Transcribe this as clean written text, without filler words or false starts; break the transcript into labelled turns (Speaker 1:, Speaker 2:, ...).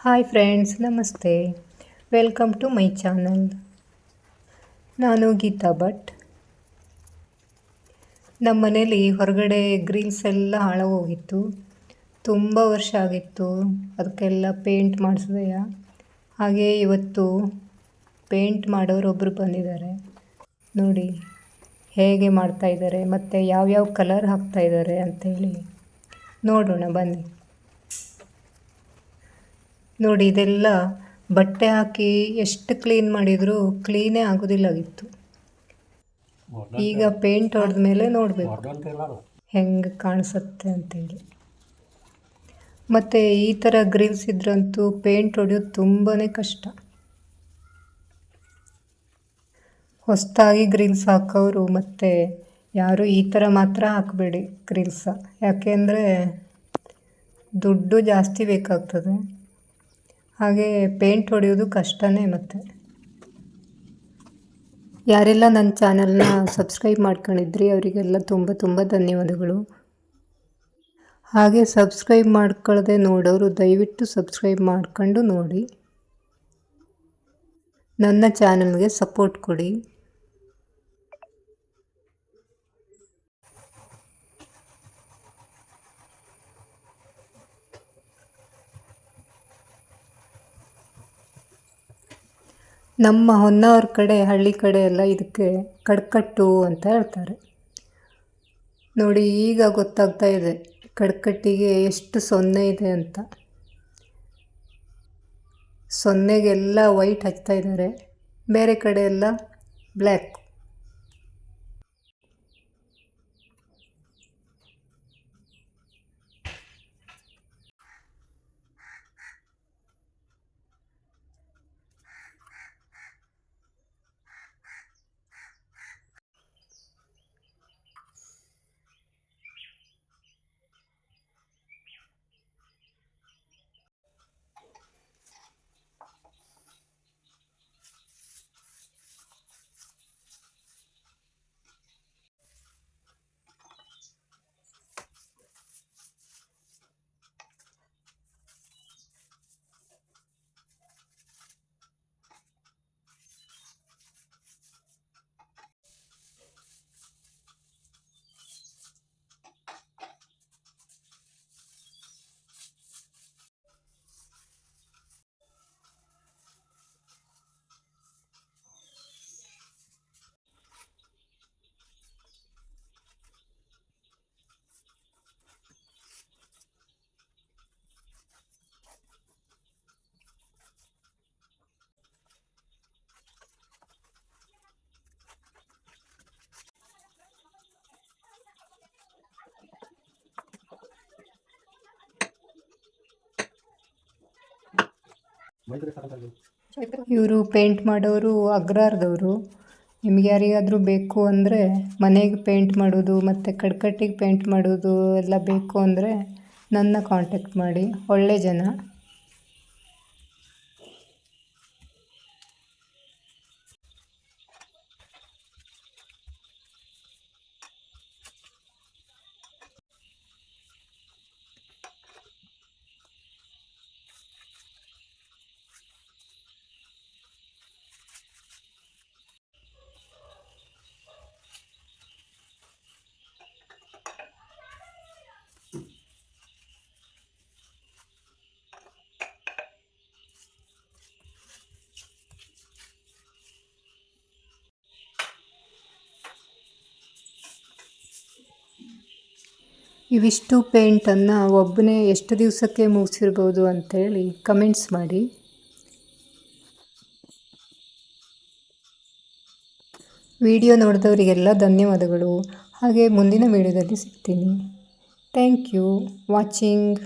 Speaker 1: Hi friends, ನಮಸ್ತೆ. Welcome to my channel. ನಾನು ಗೀತಾ ಭಟ್. ನಮ್ಮ ಮನೇಲಿ ಹೊರಗಡೆ ಗ್ರಿಲ್ಸ್ ಎಲ್ಲ ಹಾಳಾಗೋಗಿತ್ತು. ತುಂಬ ವರ್ಷ ಆಗಿತ್ತು ಅದಕ್ಕೆಲ್ಲ ಪೇಂಟ್ ಮಾಡಿಸಿದೆಯಾ. ಹಾಗೆ ಇವತ್ತು ಪೇಂಟ್ ಮಾಡೋರೊಬ್ಬರು ಬಂದಿದ್ದಾರೆ. ನೋಡಿ ಹೇಗೆ ಮಾಡ್ತಾಯಿದ್ದಾರೆ ಮತ್ತು ಯಾವ್ಯಾವ ಕಲರ್ ಹಾಕ್ತಾಯಿದ್ದಾರೆ ಅಂಥೇಳಿ ನೋಡೋಣ ಬನ್ನಿ. ನೋಡಿ, ಇದೆಲ್ಲ ಬಟ್ಟೆ ಹಾಕಿ ಎಷ್ಟು ಕ್ಲೀನ್ ಮಾಡಿದರೂ ಕ್ಲೀನೇ ಆಗೋದಿಲ್ಲಾಗಿತ್ತು. ಈಗ ಪೇಂಟ್ ಹೊಡೆದ ಮೇಲೆ ನೋಡಬೇಕು ಹೆಂಗೆ ಕಾಣಿಸುತ್ತೆ ಅಂತೇಳಿ. ಮತ್ತು ಈ ಥರ ಗ್ರಿಲ್ಸ್ ಇದ್ರಂತೂ ಪೇಂಟ್ ಹೊಡೆಯೋದು ತುಂಬಾ ಕಷ್ಟ. ಹೊಸದಾಗಿ ಗ್ರಿಲ್ಸ್ ಹಾಕೋರು ಮತ್ತು ಯಾರು ಈ ಥರ ಮಾತ್ರ ಹಾಕಬೇಡಿ ಗ್ರಿಲ್ಸ, ಯಾಕೆಂದರೆ ದುಡ್ಡು ಜಾಸ್ತಿ ಬೇಕಾಗ್ತದೆ. ಹಾಗೆ ಪೇಂಟ್ ಹೊಡೆಯೋದು ಕಷ್ಟನೇ. ಮತ್ತು ಯಾರೆಲ್ಲ ನನ್ನ ಚಾನಲ್ನ ಸಬ್ಸ್ಕ್ರೈಬ್ ಮಾಡ್ಕೊಂಡಿದ್ರಿ ಅವರಿಗೆಲ್ಲ ತುಂಬ ಧನ್ಯವಾದಗಳು. ಹಾಗೆ ಸಬ್ಸ್ಕ್ರೈಬ್ ಮಾಡ್ಕೊಳ್ಳದೆ ನೋಡೋರು ದಯವಿಟ್ಟು ಸಬ್ಸ್ಕ್ರೈಬ್ ಮಾಡ್ಕೊಂಡು ನೋಡಿ, ನನ್ನ ಚಾನಲ್ಗೆ ಸಪೋರ್ಟ್ ಕೊಡಿ. ನಮ್ಮ ಹೊನ್ನಾವರ ಕಡೆ, ಹಳ್ಳಿ ಕಡೆ ಎಲ್ಲ ಇದಕ್ಕೆ ಕಡ್ಕಟ್ಟು ಅಂತ ಹೇಳ್ತಾರೆ. ನೋಡಿ, ಈಗ ಗೊತ್ತಾಗ್ತಾ ಇದೆ ಕಡ್ಕಟ್ಟಿಗೆ ಎಷ್ಟು ಸೊನ್ನೆ ಇದೆ ಅಂತ. ಸೊನ್ನೆಗೆಲ್ಲ ವೈಟ್ ಹಚ್ತಾ ಇದ್ದಾರೆ, ಬೇರೆ ಕಡೆ ಎಲ್ಲ ಬ್ಲ್ಯಾಕ್. ಇವರು ಪೇಂಟ್ ಮಾಡೋರು ಅಗ್ರಾರದವರು. ನಿಮ್ಗೆ ಯಾರಿಗಾದರೂ ಬೇಕು ಅಂದರೆ, ಮನೆಗೆ ಪೇಂಟ್ ಮಾಡೋದು ಮತ್ತು ಕಡ್ಕಟ್ಟಿಗೆ ಪೇಂಟ್ ಮಾಡೋದು ಎಲ್ಲ ಬೇಕು ಅಂದರೆ ನನ್ನ ಕಾಂಟ್ಯಾಕ್ಟ್ ಮಾಡಿ. ಒಳ್ಳೆ ಜನ. ಇವಿಷ್ಟು ಪೇಂಟನ್ನು ಒಬ್ಬನೇ ಎಷ್ಟು ದಿವಸಕ್ಕೆ ಮುಗಿಸಿರ್ಬೋದು ಅಂಥೇಳಿ ಕಮೆಂಟ್ಸ್ ಮಾಡಿ. ವಿಡಿಯೋ ನೋಡಿದವರಿಗೆಲ್ಲ ಧನ್ಯವಾದಗಳು. ಹಾಗೆ ಮುಂದಿನ ವಿಡಿಯೋದಲ್ಲಿ ಸಿಗ್ತೀನಿ. Thank you watching.